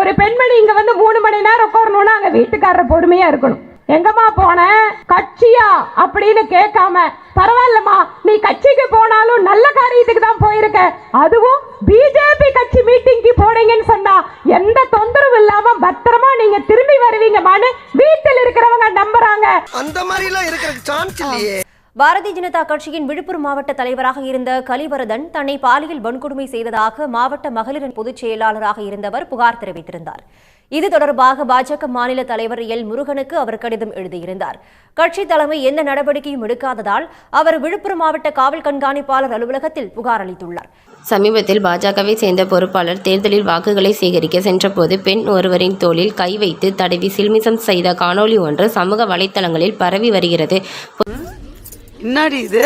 ஒரு பெண்மணி இங்க வந்து 3 மணி நேரம் உட்காரணும்னா அங்க வீட்டுக்காரர் பொறுமையா இருக்கணும். எங்கம்மா போன, கட்சியா அப்படின்னு கேட்காம, பரவாயில்லம்மா நீ கட்சிக்கு போனாலும் நல்ல காரியத்துக்கு தான் போயிருக்க, அதுவும் பிஜேபி கட்சி மீட்டிங்க்கு போனீங்கன்னு சொன்னா எந்த தொந்தரவும் இல்லாம பத்திரமா நீங்க திரும்பி வருவீங்கம்மான்னு வீட்டில் இருக்கிறவங்க நம்புறாங்க. அந்த மாதிரி எல்லாம் இருக்கிற சான்ஸ் இல்லையே. பாரதிய ஜனதா கட்சியின் விழுப்புரம் மாவட்ட தலைவராக இருந்த கலிவரதன் தன்னை பாலியல் வன்கொடுமை செய்ததாக மாவட்ட மகளிர் பொதுச் செயலாளராக இருந்தவர் புகார் தெரிவித்திருந்தார். இது தொடர்பாக பாஜக மாநில தலைவர் எல் முருகனுக்கு அவர் கடிதம் எழுதியிருந்தார். கட்சி தலைமை எந்த நடவடிக்கையும் எடுக்காததால் அவர் விழுப்புரம் மாவட்ட காவல் கண்காணிப்பாளர் அலுவலகத்தில் புகார் அளித்துள்ளார். சமீபத்தில் பாஜகவை சேர்ந்த பொறுப்பாளர் தேர்தலில் வாக்குகளை சேகரிக்க சென்றபோது பெண் ஒருவரின் தோளில் கை வைத்து தடவி சில்மிசம் செய்த காணொலி ஒன்று சமூக வலைதளங்களில் பரவி வருகிறது. என்னடி இது?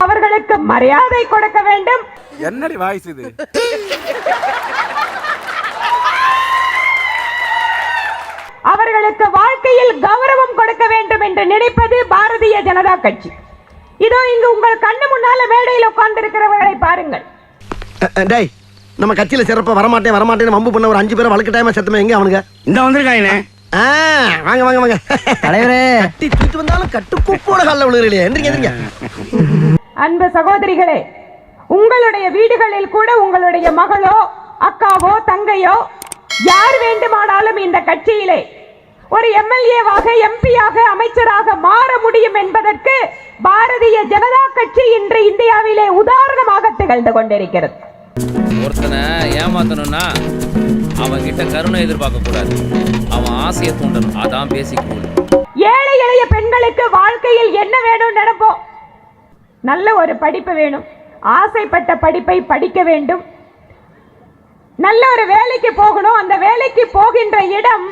அவர்களுக்கு மரியாதை கொடுக்க வேண்டும். என்னடி வாய்ஸ் இது? அவர்களுக்கு வாழ்க்கையில் கௌரவம் கொடுக்க வேண்டும் என்று நினைப்பது பாரதிய ஜனதா கட்சி. இதோ இங்கு உங்கள் கண்ணு முன்னால மேடையில் உட்கார்ந்து இருக்கிறவர்களை பாருங்கள். டேய், நம்ம கட்சியில சிறப்பா வரமாட்டேன்னு வம்பு பண்ண ஒரு 5 பேரை வழக்கு டைமா செத்துமே எங்க அவனுங்க? இந்த வந்திருக்காங்க. வாங்க வாங்க வாங்க தலைவரே. கட்டி தூக்கிட்டு வந்தாலும் கட்டுக்கோப்போட கால்ல விழுகிறீங்களே. எந்திரிங்க. அன்பு சகோதரிகளே, உங்களுடைய வீடுகளில் கூட உங்களுடைய மகளோ அக்காவோ தங்கையோ யார் வேண்டுமானாலும் இந்த கட்சியிலே ஒரு எம்எல்ஏவாக, எம்பியாக, அமைச்சராக மாற முடியும் என்பதற்கு பாரதிய ஜனதா கட்சி இன்று இந்தியாவிலே உதாரணமாக திகழ்ந்து கொண்டிருக்கிறது. ஒருத்தனை ஏமாத்தணும்னா அவன் கிட்ட கருணை எதிர்பார்க்க கூடாது, அவன் ஆசையை தூண்டணும். அதான் பேசிக் கூல். ஏழை எளிய பெண்களுக்கு வாழ்க்கையில் என்ன வேணும் நினைப்போம். நல்ல ஒரு படிப்பு வேணும், ஆசைப்பட்ட படிப்பை படிக்க வேண்டும், நல்ல ஒரு வேலைக்கு போகணும். அந்த வேலைக்கு போகின்ற இடம்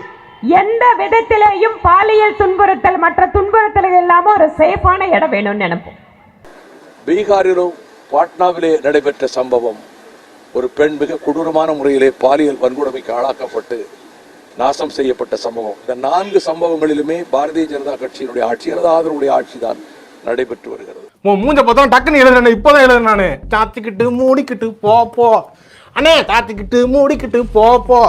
எந்த விதத்திலேயும் பாலியல் துன்புறுத்தல் மற்ற துன்புறுத்தல்கள் இல்லாம ஒரு சேஃபான இடம் வேணும்னு நினைப்போம். பீகாரிலும் பாட்னாவிலே நடைபெற்ற சம்பவம், ஒரு பெண் மிக கொடூரமான முறையிலே பாலியல் வன்கொடுமைக்கு ஆளாக்கப்பட்டு நாசம் செய்யப்பட்ட சம்பவம். இந்த 4 சம்பவங்களிலுமே பாரதிய ஜனதா கட்சியினுடைய ஆட்சி, அல்லது ஆதரவுடைய ஆட்சி தான் நடைபெற்று வருகிறது. மூஞ்ச பார்த்தா டக்குன்னு எழுதுறேன். இப்பதான் எழுதுறேன் நானு. தாத்திக்கிட்டு மூடிக்கிட்டு போ அண்ணே, தாத்திக்கிட்டு மூடிக்கிட்டு போ.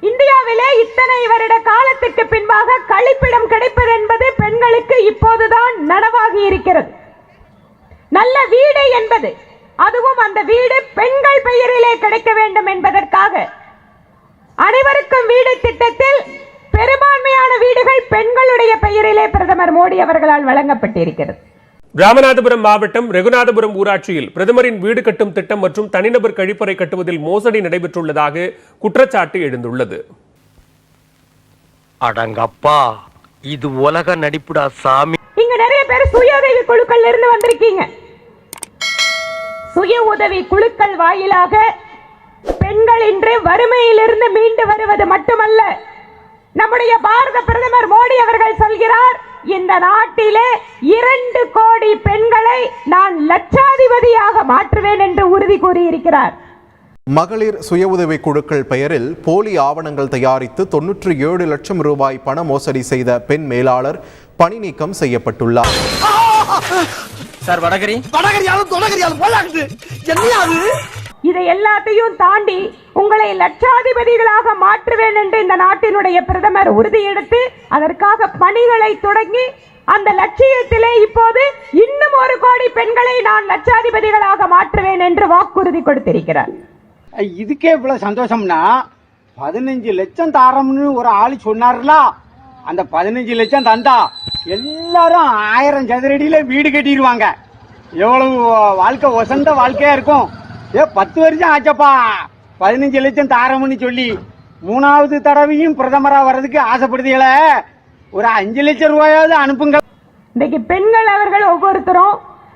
இந்தியாவிலே இத்தனை வருட காலத்துக்கு பின்பாக கழிப்பிடம் கிடைப்பது என்பது பெண்களுக்கு இப்போதுதான் நனவாகி இருக்கிறது. நல்ல வீடு என்பது, அதுவும் அந்த வீடு பெண்கள் பெயரிலே கிடைக்க வேண்டும் என்பதற்காக அனைவருக்கும் வீடு திட்டத்தில் பெரும்பான்மையான வீடுகள் பெண்களுடைய பெயரிலே பிரதமர் மோடி அவர்களால் வழங்கப்பட்டிருக்கிறது. ராமநாதபுரம் மாவட்டம் ரெகுநாதபுரம் ஊராட்சியில் பிரதமரின் வீடு கட்டும் திட்டம் மற்றும் தனிநபர் கழிப்பறை கட்டுவதில் மோசடி நடைபெற்றுள்ளதாக குற்றச்சாட்டு எழுந்துள்ளது. அடங்கப்பா, இது உலக நடிப்புடா சாமி. இங்க நிறைய பேர் சுய உதவி குழுக்கள் இருந்து வந்திருக்கீங்க. சுய உதவி குழுக்கள் வாயிலாக பெண்கள் இன்று வறுமையிலிருந்து மீண்டு வருவது மட்டுமல்ல, நம்முடைய பாரத பிரதமர் மோடி அவர்கள் சொல்கிறார், இந்த நாட்டிலே 2 கோடி பெண்களை நான் லட்சாதிபதியாக மாற்றுவேன் என்று உறுதி கூறியிருக்கிறார். மகளிர் சுய உதவி குழுக்கள் பெயரில் போலி ஆவணங்கள் தயாரித்து 97 லட்சம் ரூபாய் பண மோசடி செய்த பெண் மேலாளர் பணி நீக்கம் செய்யப்பட்டுள்ளார். இதை எல்லாத்தையும் தாண்டி உங்களை லட்சாதிபதிகளாக மாற்றுவேன் என்று இந்த நாட்டினுடைய பிரதமர் உறுதியெடுத்து அதற்காக பணிகளை தொடங்கி அந்த லட்சியத்திலே இப்போது இன்னும் 1 கோடி பெண்களை நான் லட்சாதிபதிகளாக மாற்றுவேன் என்று வாக்குறுதி கொடுத்திருக்கிறார். இதுக்கே இவ்வளவு சந்தோஷம்னா 15 லட்சம் தாரம்னு ஒரு ஆளு சொன்னார்ல, அந்த 15 லட்சம் தந்தா எல்லாரும் 1000 சதுரடியில வீடு கட்டிடுவாங்க. எவ்வளவு வாழ்க்கை வசந்த வாழ்க்கையா இருக்கும். 10 வருஷம் ஆச்சப்பா 15 லட்சம் தாரம்னு சொல்லி. 3வது தடவையும் பிரதமரா வர்றதுக்கு ஆசைப்படுதீங்கள, ஒரு 5 லட்சம் ரூபாயாவது அனுப்புங்க. இன்னைக்கு பெண்கள் அவர்கள் ஒவ்வொருத்தரும்,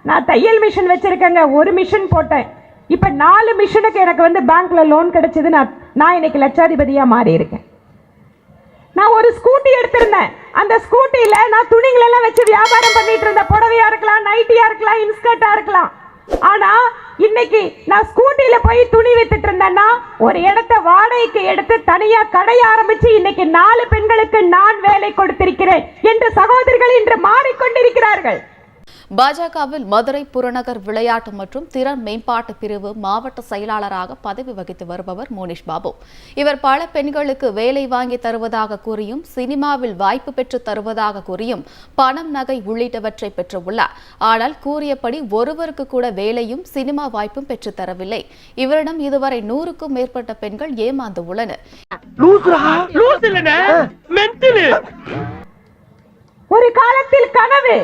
நான் தையல் மிஷின் வச்சிருக்கேங்க, 1 மிஷின் போட்டேன், இப்ப 4 மிஷினுக்கு எனக்கு பேங்க்ல லோன் கிடைச்சது, நான் இன்னைக்கு லட்சாதிபதியா மாறி இருக்கேன். நான் ஒரு ஸ்கூட்டி எடுத்திருந்தேன், அந்த ஸ்கூட்டில நான் துணிகள் எல்லாம் வச்சு வியாபாரம் பண்ணிட்டு இருந்தேன். புடவையா இருக்கலாம், நைட்டியா இருக்கலாம், இன்ஸ்கர்ட்டா இருக்கலாம். ஆனா இன்னைக்கு நான் ஸ்கூட்டில போய் துணி வித்துட்டு இருந்தேன்னா ஒரு இடத்தை வாடகைக்கு எடுத்து தனியா கடை ஆரம்பிச்சு இன்னைக்கு 4 பெண்களுக்கு நான் வேலை கொடுத்திருக்கிறேன் என்று சகோதரிகள் இன்று மாறிக்கொண்டிருக்கிறார்கள். பாஜகவில் மதுரை புறநகர் விளையாட்டு மற்றும் திறன் மேம்பாட்டு பிரிவு மாவட்ட செயலாளராக பதவி வகித்து வருபவர் மோனிஷ் பாபு. இவர் பல பெண்களுக்கு வேலை வாங்கி தருவதாக கூறியும் சினிமாவில் வாய்ப்பு பெற்று தருவதாக கூறியும் பணம், நகை உள்ளிட்டவற்றை பெற்றுள்ளார். ஆனால் கூறியபடி ஒருவருக்கு கூட வேலையும் சினிமா வாய்ப்பும் பெற்று தரவில்லை. இவரிடம் இதுவரை 100க்கும் மேற்பட்ட பெண்கள் ஏமாந்து உள்ளனர். ஒரு காலத்தில் கனவு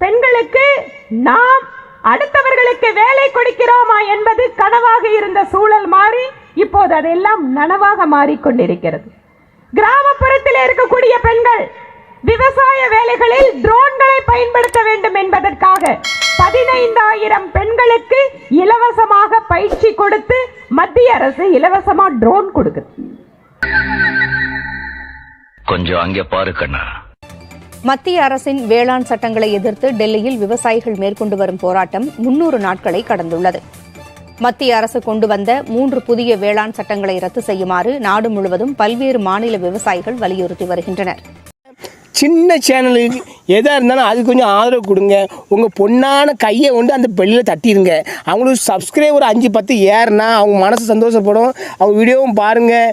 பெண்களுக்கு நாம் அடுத்தவர்களுக்கு வேலை கொடுக்கிறோமா என்பது கனவாக இருந்த சூழல் மாறி இப்போது அதெல்லாம் நனவாக மாறிக்கொண்டிருக்கிறது. கிராமப்புறத்தில் இருக்கக்கூடிய பெண்கள் விவசாய வேலைகளில் ட்ரோன்களை பயன்படுத்த வேண்டும் என்பதற்காக 15,000 பெண்களுக்கு இலவசமாக பயிற்சி கொடுத்து மத்திய அரசு இலவசமா ட்ரோன் கொடுக்குது. கொஞ்சம் அங்கே பாரு கண்ணா. மத்திய அரசின் வேளாண் சட்டங்களை எதிர்த்து டெல்லியில் விவசாயிகள் மேற்கொண்டு வரும் போராட்டம் 300 நாட்களை கடந்துள்ளது. மத்திய அரசு கொண்டு வந்த 3 புதிய வேளாண் சட்டங்களை ரத்து செய்யுமாறு நாடு முழுவதும் பல்வேறு மாநில விவசாயிகள் வலியுறுத்தி வருகின்றனர். சின்ன சேனலுக்கு எதாக இருந்தாலும் அது கொஞ்சம் ஆதரவு கொடுங்க. உங்கள் பொண்ணான கையை கொண்டு அந்த பெல்லில் தட்டிடுங்க. அவங்களுக்கு சப்ஸ்கிரைபர் 5-10 ஏறுனா அவங்க மனசு சந்தோஷப்படும். அவங்க வீடியோவும் பாருங்கள்.